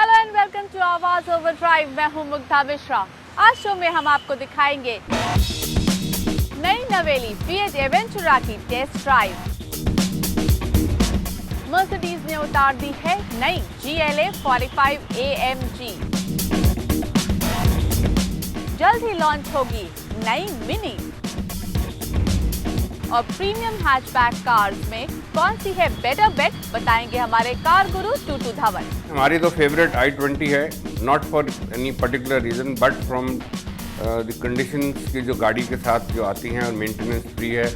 Hello and welcome to आवाज overdrive. मैं हूं मुग्धा मिश्रा। आज शो में हम आपको दिखाएंगे नई नवेली फिएट एवेंचुरा की टेस्ट ड्राइव। मर्सिडीज ने उतार दी है नई GLA 45 AMG। जल्द ही लॉन्च होगी नई मिनी। और प्रीमियम हैचबैक कार्स में कौन सी है बेटर बेट, बताएंगे हमारे कार गुरु टूटू धवन। हमारी तो फेवरेट i20 है, not for any particular reason but from the conditions की जो गाड़ी के साथ जो आती हैं और मेंटेनेंस फ्री है।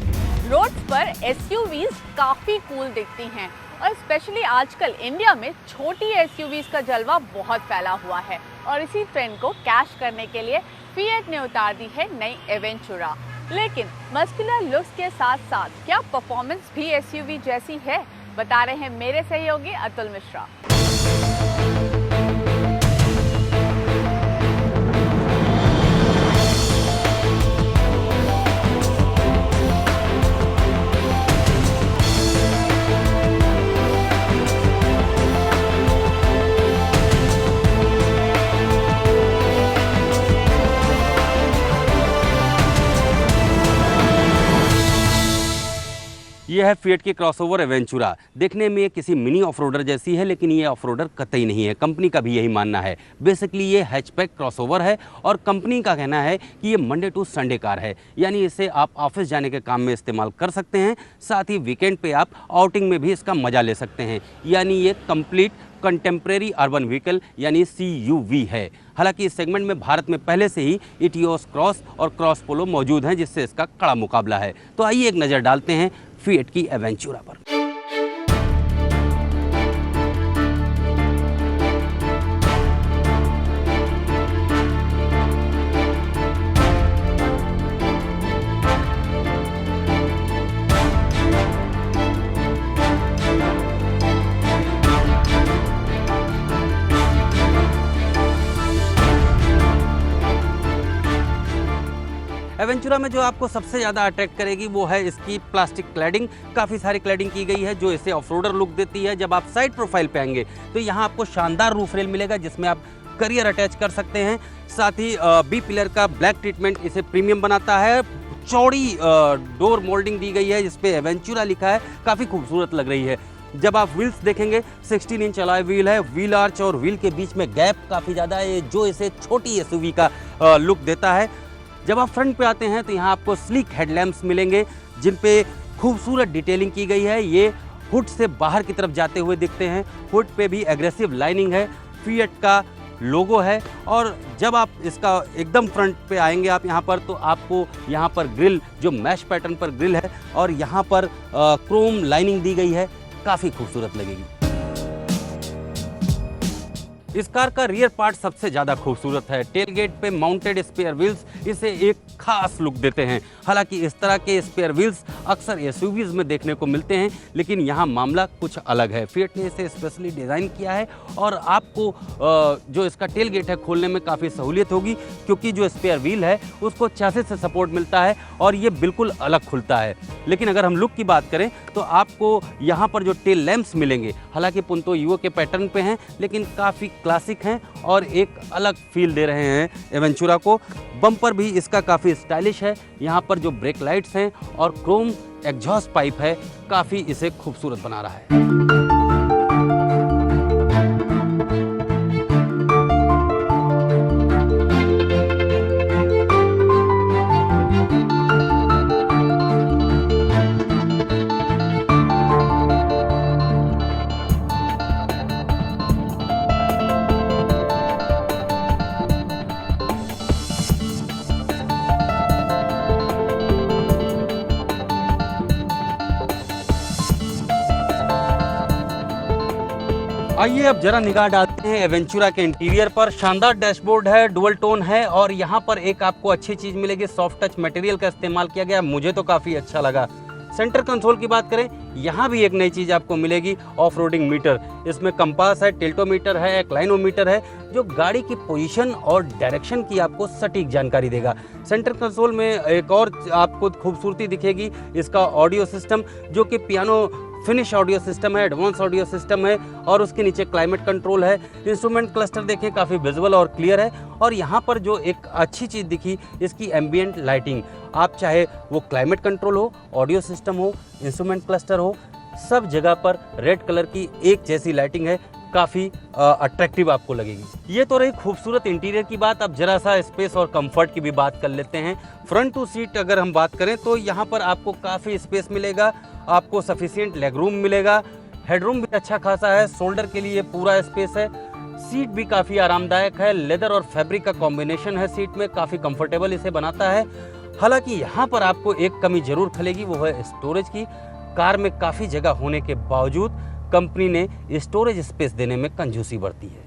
रोड्स पर SUVs काफी कूल दिखती हैं और स्पेशली आजकल इंडिया में छोटी SUVs का जलवा बहुत फैला हुआ है और इसी ट्रेंड को कैश करने के लिए फिएट ने उतार दी है नई एवेंचुरा। लेकिन मस्कुलर लुक्स के साथ साथ क्या परफॉर्मेंस भी SUV जैसी है, बता रहे हैं मेरे सहयोगी अतुल मिश्रा। ये है फिएट की क्रॉसओवर एवेंचुरा। देखने में किसी मिनी ऑफरोडर जैसी है, लेकिन ये ऑफरोडर कतई नहीं है। कंपनी का भी यही मानना है। बेसिकली ये हैचबैक क्रॉसओवर है और कंपनी का कहना है कि ये मंडे टू संडे कार है, यानी इसे आप ऑफिस जाने के काम में इस्तेमाल कर सकते हैं, साथ ही वीकेंड पे आप आउटिंग में भी इसका मजा ले सकते हैं। यानी ये कंप्लीट कंटेम्प्रेरी अर्बन व्हीकल यानी CUV है। हालांकि इस सेगमेंट में भारत में पहले से ही इटियोस क्रॉस और क्रॉस पोलो मौजूद हैं, जिससे इसका कड़ा मुकाबला है। तो आइए एक नज़र डालते हैं फिएट की एवेंचुरा पर। एवेंचुरा में जो आपको सबसे ज़्यादा अट्रैक्ट करेगी वो है इसकी प्लास्टिक क्लैडिंग। काफ़ी सारी क्लैडिंग की गई है जो इसे ऑफरोडर लुक देती है। जब आप साइड प्रोफाइल पे आएंगे तो यहाँ आपको शानदार रूफ रेल मिलेगा जिसमें आप करियर अटैच कर सकते हैं। साथ ही बी पिलर का ब्लैक ट्रीटमेंट इसे प्रीमियम बनाता है। चौड़ी डोर मोल्डिंग दी गई है जिसपे एवेंचुरा लिखा है, काफ़ी खूबसूरत लग रही है। जब आप व्हील्स देखेंगे 16 इंच अलॉय व्हील है। व्हील आर्च और व्हील के बीच में गैप काफ़ी ज़्यादा है जो इसे छोटी SUV का लुक देता है। जब आप फ्रंट पे आते हैं तो यहाँ आपको स्लीक हेडलैम्प्स मिलेंगे जिन पे खूबसूरत डिटेलिंग की गई है। ये हुड से बाहर की तरफ जाते हुए दिखते हैं। हुड पे भी एग्रेसिव लाइनिंग है, फिएट का लोगो है। और जब आप इसका एकदम फ्रंट पे आएंगे आप यहाँ पर, तो आपको यहाँ पर ग्रिल जो मैश पैटर्न पर ग्रिल है और यहाँ पर क्रोम लाइनिंग दी गई है, काफ़ी खूबसूरत लगेगी। इस कार का रियर पार्ट सबसे ज़्यादा खूबसूरत है। टेलगेट पे माउंटेड स्पेयर व्हील्स इसे एक खास लुक देते हैं। हालांकि इस तरह के स्पेयर व्हील्स अक्सर SUVs में देखने को मिलते हैं, लेकिन यहाँ मामला कुछ अलग है। फिएट ने इसे स्पेशली डिज़ाइन किया है और आपको जो इसका टेलगेट है खोलने में काफ़ी सहूलियत होगी, क्योंकि जो स्पेयर व्हील है उसको चैसिस से सपोर्ट मिलता है और ये बिल्कुल अलग खुलता है। लेकिन अगर हम लुक की बात करें तो आपको यहाँ पर जो टेल लैंप्स मिलेंगे, हालांकि पुंतो यूओ के पैटर्न पे हैं, लेकिन काफ़ी क्लासिक हैं और एक अलग फील दे रहे हैं एवेंचुरा को। बम्पर भी इसका काफ़ी स्टाइलिश है। यहाँ पर जो ब्रेक लाइट्स हैं और क्रोम एग्जॉस्ट पाइप है, काफ़ी इसे खूबसूरत बना रहा है। आइए अब जरा निगाह डालते हैं एवेंचुरा के इंटीरियर पर। शानदार डैशबोर्ड है, डुअल टोन है और यहाँ पर एक आपको अच्छी चीज़ मिलेगी, सॉफ्ट टच मटेरियल का इस्तेमाल किया गया, मुझे तो काफ़ी अच्छा लगा। सेंटर कंसोल की बात करें, यहाँ भी एक नई चीज़ आपको मिलेगी, ऑफ रोडिंग मीटर। इसमें कंपास है, टिल्टोमीटर है, क्लाइनोमीटर है, जो गाड़ी की पोजीशन और डायरेक्शन की आपको सटीक जानकारी देगा। सेंटर कंसोल में एक और आपको खूबसूरती दिखेगी, इसका ऑडियो सिस्टम, जो कि पियानो फिनिश ऑडियो सिस्टम है, एडवांस ऑडियो सिस्टम है और उसके नीचे क्लाइमेट कंट्रोल है। इंस्ट्रूमेंट क्लस्टर देखें काफ़ी विजुअल और क्लियर है। और यहाँ पर जो एक अच्छी चीज़ दिखी इसकी एम्बियंट लाइटिंग, आप चाहे वो क्लाइमेट कंट्रोल हो, ऑडियो सिस्टम हो, इंस्ट्रूमेंट क्लस्टर हो, सब जगह पर रेड कलर की एक जैसी लाइटिंग है, काफ़ी अट्रैक्टिव आपको लगेगी। ये तो रही खूबसूरत इंटीरियर की बात। अब जरा सा स्पेस और कंफर्ट की भी बात कर लेते हैं। फ्रंट टू सीट अगर हम बात करें तो यहाँ पर आपको काफ़ी स्पेस मिलेगा, आपको सफिशिएंट लेग रूम मिलेगा, हेडरूम भी अच्छा खासा है, शोल्डर के लिए पूरा स्पेस है, सीट भी काफ़ी आरामदायक है, लेदर और फैब्रिक का कॉम्बिनेशन है सीट में, काफ़ी कंफर्टेबल इसे बनाता है। हालांकि यहाँ पर आपको एक कमी जरूर खलेगी, वो है स्टोरेज की। कार में काफ़ी जगह होने के बावजूद कंपनी ने स्टोरेज स्पेस देने में कंजूसी बरती है।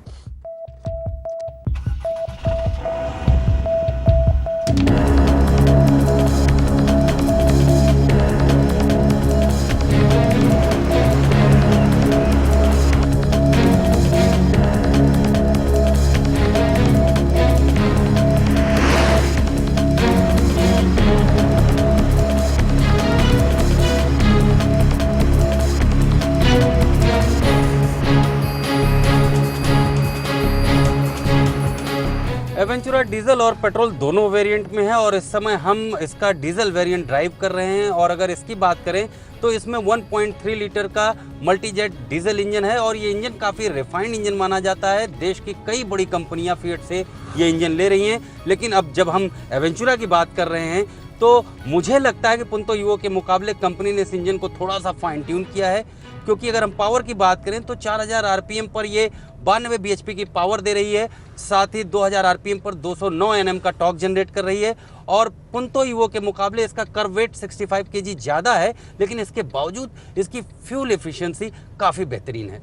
एवेंचुरा डीजल और पेट्रोल दोनों वेरिएंट में है और इस समय हम इसका डीजल वेरिएंट ड्राइव कर रहे हैं। और अगर इसकी बात करें तो इसमें 1.3 लीटर का मल्टीजेट डीजल इंजन है और ये इंजन काफ़ी रिफाइंड इंजन माना जाता है। देश की कई बड़ी कंपनियां फिएट से ये इंजन ले रही हैं, लेकिन अब जब हम एवेंचुरा की बात कर रहे हैं तो मुझे लगता है कि पुंतो यूओ के मुकाबले कंपनी ने इस इंजन को थोड़ा सा फाइन ट्यून किया है। क्योंकि अगर हम पावर की बात करें तो 4000 आरपीएम पर ये 92 बीएचपी की पावर दे रही है, साथ ही 2000 आरपीएम पर 209 एनएम का टॉर्क जनरेट कर रही है। और पुंतो यूओ के मुकाबले इसका कर्व वेट 65 केजी ज़्यादा है, लेकिन इसके बावजूद इसकी फ्यूल एफिशिएंसी काफ़ी बेहतरीन है।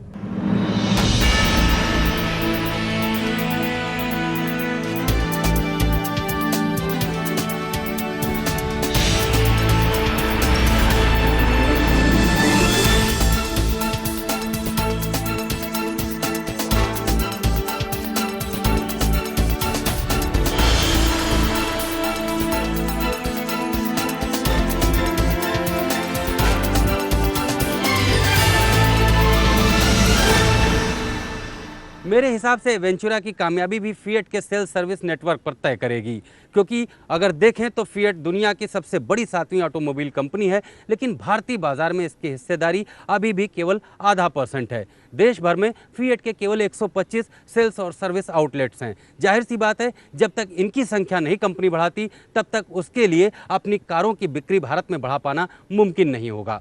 मेरे हिसाब से वेंचुरा की कामयाबी भी फिएट के सेल्स सर्विस नेटवर्क पर तय करेगी। क्योंकि अगर देखें तो फिएट दुनिया की सबसे बड़ी 7वीं ऑटोमोबाइल कंपनी है, लेकिन भारतीय बाजार में इसकी हिस्सेदारी अभी भी केवल आधा % है। देश भर में फिएट के केवल 125 सेल्स और सर्विस आउटलेट्स हैं। जाहिर सी बात है, जब तक इनकी संख्या नहीं कंपनी बढ़ाती तब तक उसके लिए अपनी कारों की बिक्री भारत में बढ़ा पाना मुमकिन नहीं होगा।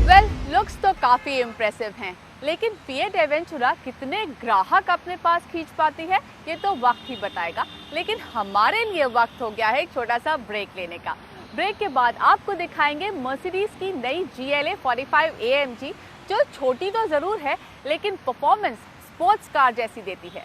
वेल, लुक्स तो काफ़ी इम्प्रेसिव हैं, लेकिन फिएट एवेंचुरा कितने ग्राहक अपने पास खींच पाती है ये तो वक्त ही बताएगा। लेकिन हमारे लिए वक्त हो गया है एक छोटा सा ब्रेक लेने का। ब्रेक के बाद आपको दिखाएंगे मर्सिडीज की नई GLA 45 AMG, जो छोटी तो ज़रूर है लेकिन परफॉर्मेंस स्पोर्ट्स कार जैसी देती है।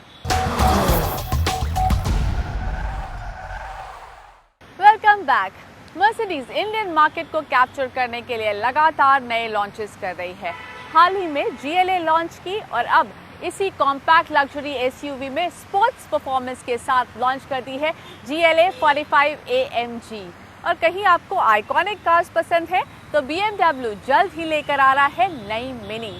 Welcome back. Mercedes Indian market को कैप्चर करने के लिए लगातार नए लॉन्चेस कर रही है। हाल ही में GLA लॉन्च की और अब इसी कॉम्पैक्ट लग्जरी SUV में स्पोर्ट्स परफॉर्मेंस के साथ लॉन्च कर दी है GLA 45 AMG। और कहीं आपको आइकॉनिक कार्स पसंद है तो BMW जल्द ही लेकर आ रहा है नई मिनी।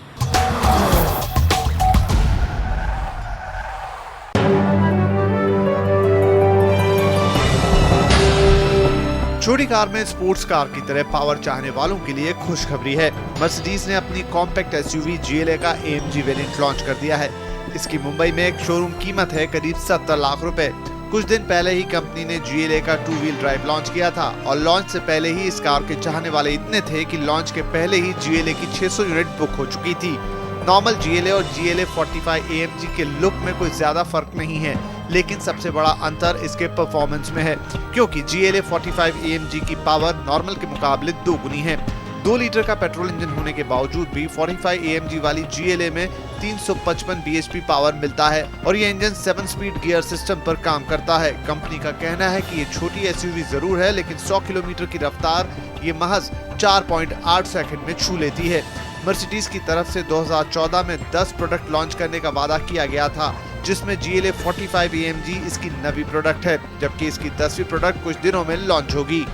छोटी कार में स्पोर्ट्स कार की तरह पावर चाहने वालों के लिए खुशखबरी है। मर्सिडीज ने अपनी कॉम्पैक्ट SUV GLA का AMG वेरिएंट लॉन्च कर दिया है। इसकी मुंबई में एक शोरूम कीमत है करीब 70 लाख रुपए। कुछ दिन पहले ही कंपनी ने GLA का 2 व्हील ड्राइव लॉन्च किया था और लॉन्च से पहले ही इस कार के चाहने वाले इतने थे कि लॉन्च के पहले ही GLA की 600 यूनिट बुक हो चुकी थी। नॉर्मल GLA और GLA 45 AMG के लुक में कोई ज्यादा फर्क नहीं है, लेकिन सबसे बड़ा अंतर इसके परफॉर्मेंस में है, क्योंकि GLA 45 AMG की पावर नॉर्मल के मुकाबले 2 गुनी है। 2 लीटर का पेट्रोल इंजन होने के बावजूद भी 45 AMG वाली GLA में 355 bhp पावर मिलता है और ये इंजन 7 स्पीड गियर सिस्टम पर काम करता है। कंपनी का कहना है कि ये छोटी SUV जरूर है, लेकिन 100 किलोमीटर की रफ्तार ये महज 4.8 सेकंड में छू लेती है। मर्सिडीज की तरफ से 2014 में 10 प्रोडक्ट लॉन्च करने का वादा किया गया था, जिसमें GLA 45 AMG इसकी 9वीं प्रोडक्ट है, जबकि इसकी 10वीं प्रोडक्ट कुछ दिनों में लॉन्च होगी।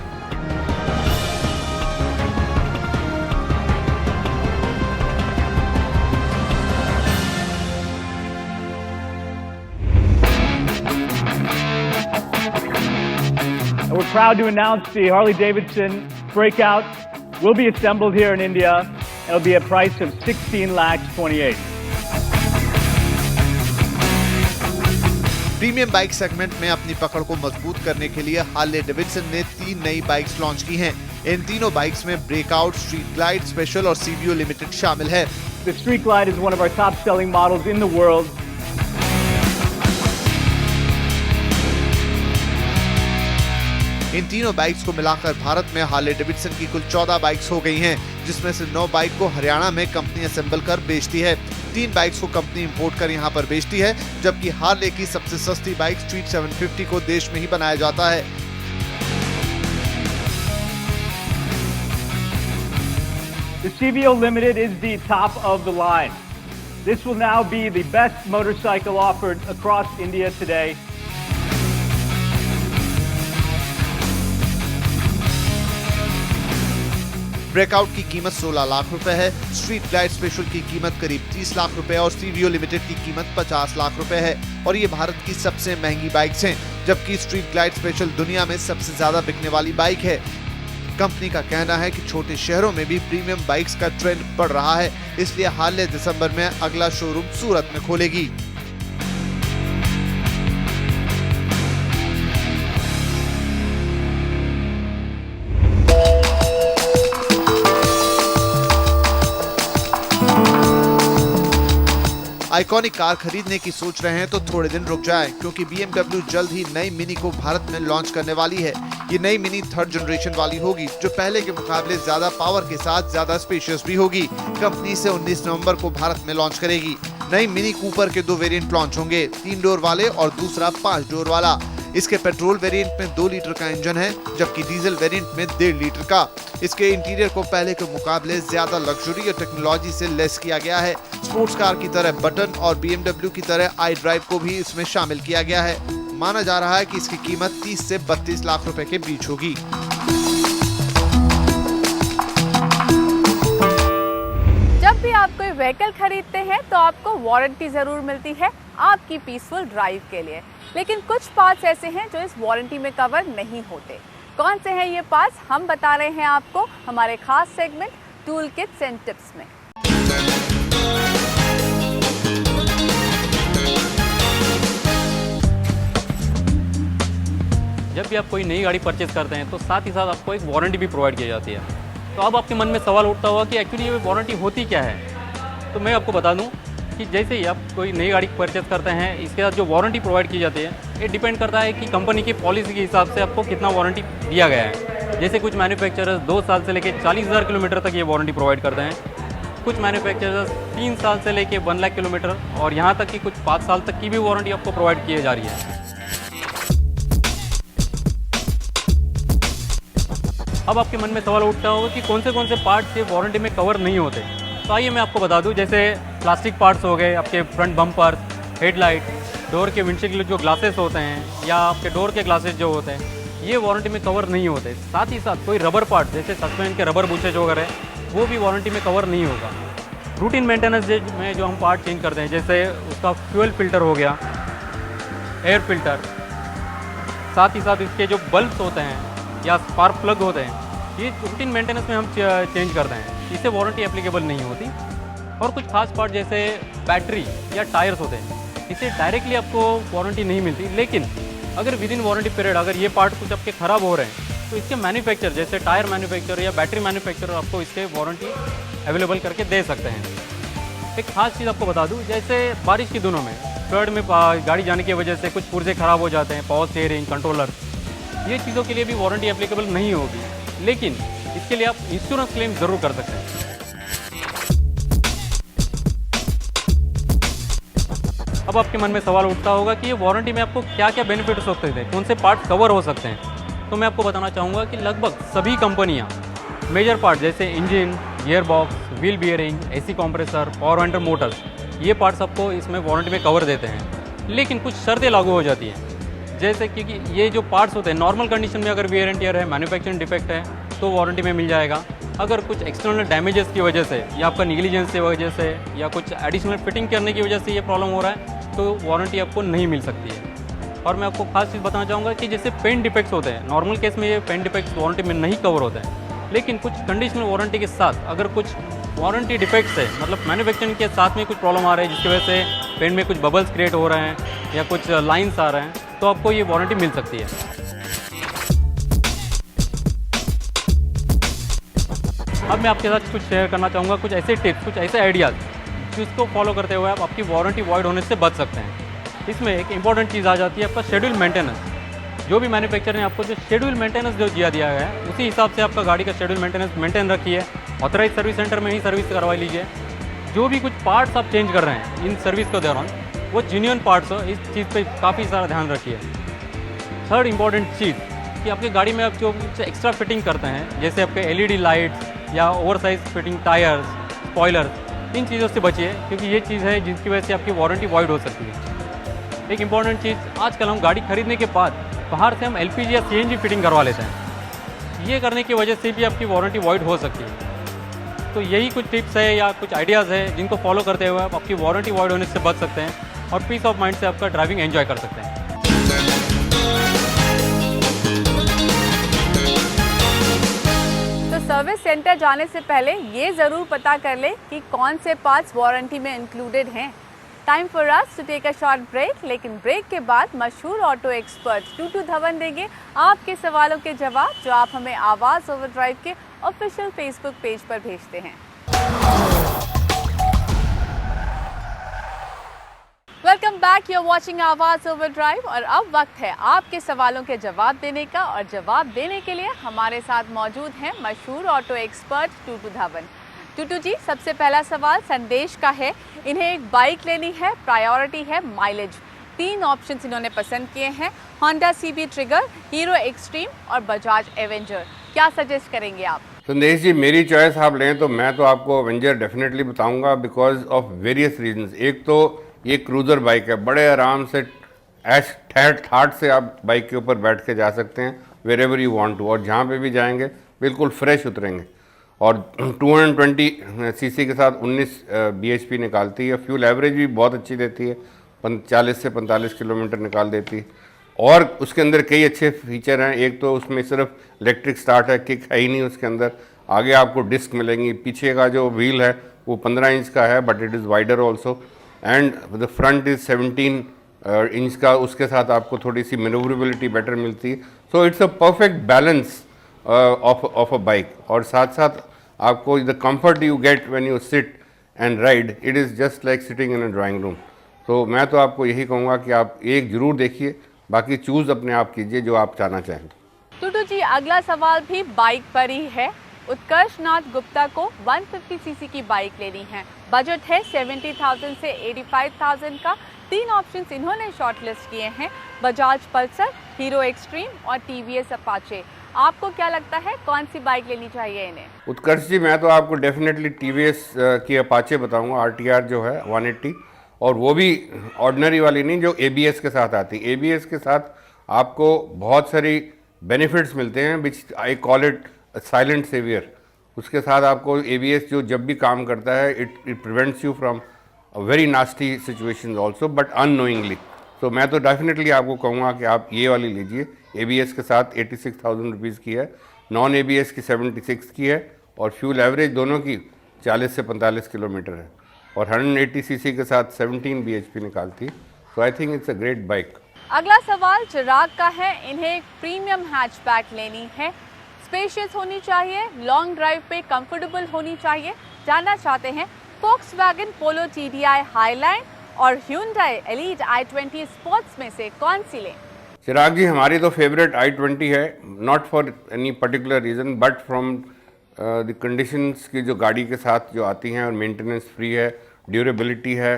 proud to announce the Harley-Davidson Breakout will be assembled here in India. It'll be a price of 16,28,000. Premium bike segment में अपनी पकड़ को मजबूत करने के लिए हार्ले डेविडसन ने 3 नई बाइक्स लॉन्च की हैं। इन तीनों बाइक्स में ब्रेकआउट, स्ट्रीट ग्लाइड, स्पेशल और CVO लिमिटेड शामिल है। The Street Glide is one of our top-selling models in the world. इन तीनों बाइक्स को मिलाकर भारत में हार्ले डेविडसन की कुल 14 बाइक्स हो गई हैं, जिसमें से 9 बाइक को हरियाणा में कंपनी असेंबल कर बेचती है। 3 बाइक्स को कंपनी इंपोर्ट कर यहां पर बेचती है, जबकि हार्ले की सबसे सस्ती बाइक स्ट्रीट 750 को देश में ही बनाया जाता है। The CVO Limited is the top of the line. This will now be the best motorcycle offered across India today. Breakout की कीमत 16 लाख रुपए है, स्ट्रीट ग्लाइड स्पेशल की कीमत करीब 30 लाख रुपए और CVO लिमिटेड की कीमत 50 लाख रुपए है और ये भारत की सबसे महंगी बाइक्स हैं, जबकि स्ट्रीट ग्लाइड स्पेशल दुनिया में सबसे ज्यादा बिकने वाली बाइक है। कंपनी का कहना है कि छोटे शहरों में भी प्रीमियम बाइक्स का ट्रेंड बढ़ रहा है, इसलिए हार्ले दिसंबर में अगला शोरूम सूरत में खोलेगी। आइकॉनिक कार खरीदने की सोच रहे हैं तो थोड़े दिन रुक जाएं, क्योंकि BMW जल्द ही नई मिनी को भारत में लॉन्च करने वाली है। ये नई मिनी 3rd जनरेशन वाली होगी, जो पहले के मुकाबले ज्यादा पावर के साथ ज्यादा स्पेशियस भी होगी। कंपनी इसे 19 नवंबर को भारत में लॉन्च करेगी। नई मिनी कूपर के 2 वेरिएंट लॉन्च होंगे, 3 डोर वाले और दूसरा 5 डोर वाला। इसके पेट्रोल वेरिएंट में 2 लीटर का इंजन है, जबकि डीजल वेरिएंट में 1.5 लीटर का। इसके इंटीरियर को पहले के मुकाबले ज्यादा लग्जरी और टेक्नोलॉजी से लेस किया गया है। स्पोर्ट्स कार की तरह बटन और BMW की तरह iDrive को भी इसमें शामिल किया गया है। माना जा रहा है कि इसकी कीमत 30 से 32 लाख रुपए के बीच होगी। जब भी आप कोई व्हीकल खरीदते हैं तो आपको वारंटी ज़रूर मिलती है आपकी पीसफुल ड्राइव के लिए, लेकिन कुछ पार्ट्स ऐसे हैं जो इस वारंटी में कवर नहीं होते। कौन से हैं ये पार्ट्स, हम बता रहे हैं आपको हमारे खास segment tool Kitts and tips में। जब भी आप कोई नई गाड़ी परचेज करते हैं तो साथ ही साथ आपको एक वारंटी भी प्रोवाइड की जाती है। तो अब आपके मन में सवाल उठता होगा कि एक्चुअली ये वारंटी होती क्या है। तो मैं आपको बता दूं कि जैसे ही आप कोई नई गाड़ी परचेज करते हैं, इसके साथ जो वारंटी प्रोवाइड की जाती है ये डिपेंड करता है कि कंपनी की पॉलिसी के हिसाब से आपको कितना वारंटी दिया गया है। जैसे कुछ मैन्युफैक्चरर्स 2 साल से लेकर 40,000 किलोमीटर तक ये वारंटी प्रोवाइड करते हैं। कुछ मैन्युफैक्चरर्स 3 साल से लेकर 1 लाख किलोमीटर और यहाँ तक कि कुछ 5 साल तक की भी वारंटी आपको प्रोवाइड की जा रही है। अब आपके मन में सवाल उठता होगा कि कौन से पार्ट्स ये वारंटी में कवर नहीं होते। तो आइए मैं आपको बता दूं, जैसे प्लास्टिक पार्ट्स हो गए, आपके फ्रंट बम्पर, हेडलाइट, डोर के विंडशील्ड जो ग्लासेस होते हैं या आपके डोर के ग्लासेस जो होते हैं, ये वारंटी में कवर नहीं होते। साथ ही साथ कोई रबर पार्ट जैसे सस्पेंशन के रबर बुशेज वगैरह, वो भी वारंटी में कवर नहीं होगा। रूटीन मेंटेनेंस में जो हम पार्ट चेंज करते हैं, जैसे उसका फ्यूल फिल्टर हो गया, एयर फिल्टर, साथ ही साथ इसके जो बल्ब्स होते हैं या स्पार्क प्लग होते हैं, ये रूटीन मेंटेनेंस में हम चेंज करते हैं, इससे वारंटी एप्लीकेबल नहीं होती। और कुछ खास पार्ट जैसे बैटरी या टायर्स होते हैं, इससे डायरेक्टली आपको वारंटी नहीं मिलती। लेकिन अगर विद इन वारंटी पीरियड अगर ये पार्ट कुछ आपके ख़राब हो रहे हैं तो इसके मैन्युफैक्चर जैसे टायर मैन्युफैक्चर या बैटरी मैन्युफैक्चर आपको इसके वारंटी अवेलेबल करके दे सकते हैं। एक खास चीज़ आपको बता दूँ, जैसे बारिश के दिनों में फ्लड में गाड़ी जाने की वजह से कुछ पुर्जे ख़राब हो जाते हैं, पावर स्टीयरिंग, कंट्रोलर, ये चीज़ों के लिए भी वारंटी एप्लीकेबल नहीं होगी। लेकिन इसके लिए आप इंश्योरेंस क्लेम ज़रूर कर सकते हैं। अब आपके मन में सवाल उठता होगा कि ये वारंटी में आपको क्या क्या बेनिफिट्स होते थे, कौन से पार्ट कवर हो सकते हैं। तो मैं आपको बताना चाहूँगा कि लगभग सभी कंपनियाँ मेजर पार्ट जैसे engine, gearbox, wheel bearing, AC compressor, power vendor Motors, ये पार्ट्स आपको इसमें वारंटी में कवर देते हैं। लेकिन कुछ शर्तें लागू हो जाती हैं, जैसे क्योंकि ये जो पार्ट्स होते हैं नॉर्मल कंडीशन में अगर वेयर एंड टियर है, मैन्युफैक्चरिंग डिफेक्ट है तो वारंटी में मिल जाएगा। अगर कुछ एक्सटर्नल डैमेजेस की वजह से या आपका निगलिजेंस की वजह से या कुछ एडिशनल फिटिंग करने की वजह से ये प्रॉब्लम हो रहा है तो वारंटी आपको नहीं मिल सकती है। और मैं आपको खास चीज़ बताना चाहूँगा कि जैसे पेंट डिफेक्ट्स होते हैं, नॉर्मल केस में ये पेंट डिफेक्ट्स वारंटी में नहीं कवर होते हैं, लेकिन कुछ कंडीशनल वारंटी के साथ अगर कुछ वारंटी डिफेक्ट्स है, मतलब मैन्युफैक्चरिंग के साथ में कुछ प्रॉब्लम आ रहा है जिसकी वजह से पेंट में कुछ बबल्स क्रिएट हो रहे हैं या कुछ लाइन्स आ रहे हैं, तो आपको ये वारंटी मिल सकती है। अब मैं आपके साथ कुछ शेयर करना चाहूँगा, कुछ ऐसे टिप्स, कुछ ऐसे आइडियाज़ जिसको फॉलो करते हुए आप आपकी वारंटी वॉइड होने से बच सकते हैं। इसमें एक इंपॉर्टेंट चीज़ आ जाती है आपका शेड्यूल मेंटेनेंस। जो भी मैन्युफैक्चर ने आपको जो शेड्यूल मेंटेनेंस जो दिया है, उसी हिसाब से आपका गाड़ी का शेड्यूल मेंटेनेंस मेंटेन रखिए। ऑथराइज सर्विस सेंटर में ही सर्विस करवा लीजिए। जो भी कुछ पार्ट्स आप चेंज कर रहे हैं इन सर्विस के दौरान, वो जेन्युइन पार्ट्स हो, इस चीज़ पे काफ़ी सारा ध्यान रखिए। थर्ड इंपॉर्टेंट चीज़ कि आपकी गाड़ी में आप जो एक्स्ट्रा फिटिंग करते हैं, जैसे आपके LED लाइट्स या ओवरसाइज फिटिंग टायर्स, स्पॉयलर्स, इन चीज़ों से बचिए, क्योंकि ये चीज़ है जिसकी वजह से आपकी वारंटी वॉइड हो सकती है। एक इंपॉर्टेंट चीज़, आजकल हम गाड़ी खरीदने के बाद बाहर से हम LPG या CNG फिटिंग करवा लेते हैं। ये करने की वजह से भी आपकी वारंटी वॉइड हो सकती है। तो यही कुछ टिप्स है या कुछ आइडियाज़ है जिनको फॉलो करते हुए आप आपकी वारंटी वॉइड होने से बच सकते हैं और पीस ऑफ माइंड से आपका ड्राइविंग एंजॉय कर सकते हैं। तो सर्विस सेंटर जाने से पहले ये ज़रूर पता कर ले कि कौन से पार्ट्स वारंटी में इंक्लूडेड हैं। Time for us to take a short break, लेकिन ब्रेक के बाद मशहूर ऑटो एक्सपर्ट टूटू धवन देंगे आपके सवालों के जवाब, जो आप हमें आवाज़ ओवरड्राइव के ऑफिशियल फेसबुक पेज पर भेजते हैं। Welcome back, you are watching Awaaz overdrive और अब वक्त है आपके सवालों के जवाब देने का। और जवाब देने के लिए हमारे साथ मौजूद हैं मशहूर ऑटो एक्सपर्ट टूटू धवन। टूटू जी, सबसे पहला सवाल संदेश का है। इन्हें एक बाइक लेनी है, प्रायोरिटी है माइलेज। 3 ऑप्शंस इन्होंने पसंद किए हैं, Honda CB trigger, hero extreme और बजाज एवेंजर। क्या सजेस्ट करेंगे आप? संदेश जी, मेरी चॉइस आप लें तो मैं तो आपको एवेंजर डेफिनेटली बताऊंगा बिकॉज ऑफ वेरियस रीजंस। एक तो ये क्रूज़र बाइक है, बड़े आराम से ऐश ठहर ठाट से आप बाइक के ऊपर बैठ के जा सकते हैं wherever you want to, और जहाँ पे भी जाएंगे बिल्कुल फ्रेश उतरेंगे। और 220 सीसी के साथ 19 bhp निकालती है। फ्यूल एवरेज भी बहुत अच्छी देती है, 40 से 45 किलोमीटर निकाल देती है। और उसके अंदर कई अच्छे फीचर हैं। एक तो उसमें सिर्फ इलेक्ट्रिक स्टार्ट है, किक है ही नहीं उसके अंदर। आगे आपको डिस्क मिलेंगी, पीछे का जो व्हील है वो 15 इंच का है, but it is wider also, and the front is 17 inch का। उसके साथ आपको थोड़ी सी मैनूवरेबिलिटी बेटर मिलती है। So it's a perfect balance of a bike. और साथ साथ आपको the comfort you get when you sit and ride, it is just like sitting in a drawing room. तो मैं तो आपको यही कहूँगा कि आप एक ज़रूर देखिए, बाकी चूज़ अपने आप कीजिए जो आप चाहना चाहें। टूटू जी, अगला सवाल भी बाइक पर ही है। उत्कर्ष नाथ गुप्ता को 150 सीसी की बाइक लेनी है, बजट है 70,000 से 85,000 का। 3 ऑप्शंस इन्होंने शॉर्टलिस्ट किए हैं, बजाज पल्सर, हीरो एक्सट्रीम और TVS अपाचे। आपको क्या लगता है कौन सी बाइक लेनी चाहिए इन्हें? उत्कर्ष जी, मैं तो आपको डेफिनेटली TVS की अपाचे बताऊंगा, RTR जो है 180, और वो भी ऑर्डिनरी वाली नहीं, जो ABS के साथ आती है। ABS के साथ आपको बहुत सारी बेनिफिट्स मिलते हैं, which I call it silent saviour. उसके साथ आपको ABS जो जब भी काम करता है, it prevents you from very nasty situations also, but unknowingly. तो मैं तो डेफिनेटली आपको कहूँगा कि आप ये वाली लीजिए। ABS के साथ 86,000 रुपीज़ की है, नॉन ABS की 76 की है, और फ्यूल एवरेज दोनों की 40 से 45 किलोमीटर है, और 180 सीसी के साथ 17 bhp निकालती है। So I think it's a great bike. अगला सवाल चिराग का है। इन्हें एक प्रीमियम हैचबैक लेनी है, स्पेशियस होनी चाहिए, लॉन्ग ड्राइव पे कंफर्टेबल होनी चाहिए। जानना चाहते हैं फोक्सवैगन पोलो TDI हाईलाइन और Hyundai Elite i20 स्पोर्ट्स में से कौन सी लें? चिराग जी, हमारी तो फेवरेट i20 है, not for any particular reason, but from the conditions की जो गाड़ी के साथ जो आती हैं, और मेंटेनेंस फ्री है, ड्यूरेबिलिटी है,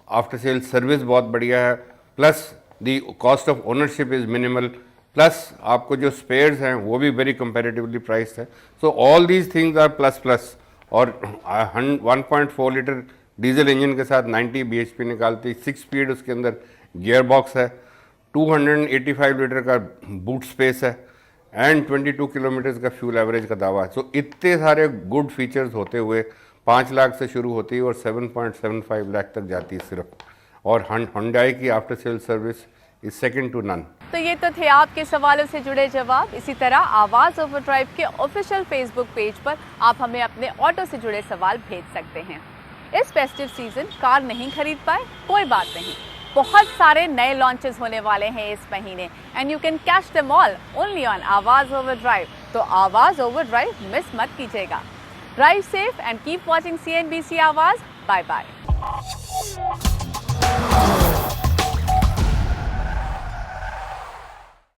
आफ्टर सेल सर्विस बहुत बढ़िया है, plus the cost of ownership is minimal, plus आपको जो स्पेयर्स हैं वो भी वेरी कंपेरेटिवली प्राइस्ड है। So all these things are plus plus. और 1.4 लीटर डीजल इंजन के साथ 90 bhp निकालती, 6 स्पीड उसके अंदर गियर बॉक्स है, 285 लीटर का बूट स्पेस है, एंड 22 किलोमीटर का फ्यूल एवरेज का दावा है। सो इतने सारे गुड फीचर्स होते हुए 5 लाख से शुरू होती है और 7.75 लाख तक जाती है सिर्फ। और Hyundai की after sale service is second to none. तो ये तो थे आपके सवालों से जुड़े जवाब। इसी तरह आवाज़ ओवरड्राइव के ऑफिशियल फेसबुक पेज पर आप हमें अपने ऑटो से जुड़े सवाल भेज सकते हैं। इस फेस्टिव सीजन कार नहीं खरीद पाए, कोई बात नहीं, बहुत सारे नए लॉन्चेस होने वाले हैं इस महीने and you can catch them all only on Awaaz overdrive. तो आवाज़ ओवरड्राइव मिस मत कीजिएगा। Drive safe and keep watching CNBC Awaaz. Bye bye.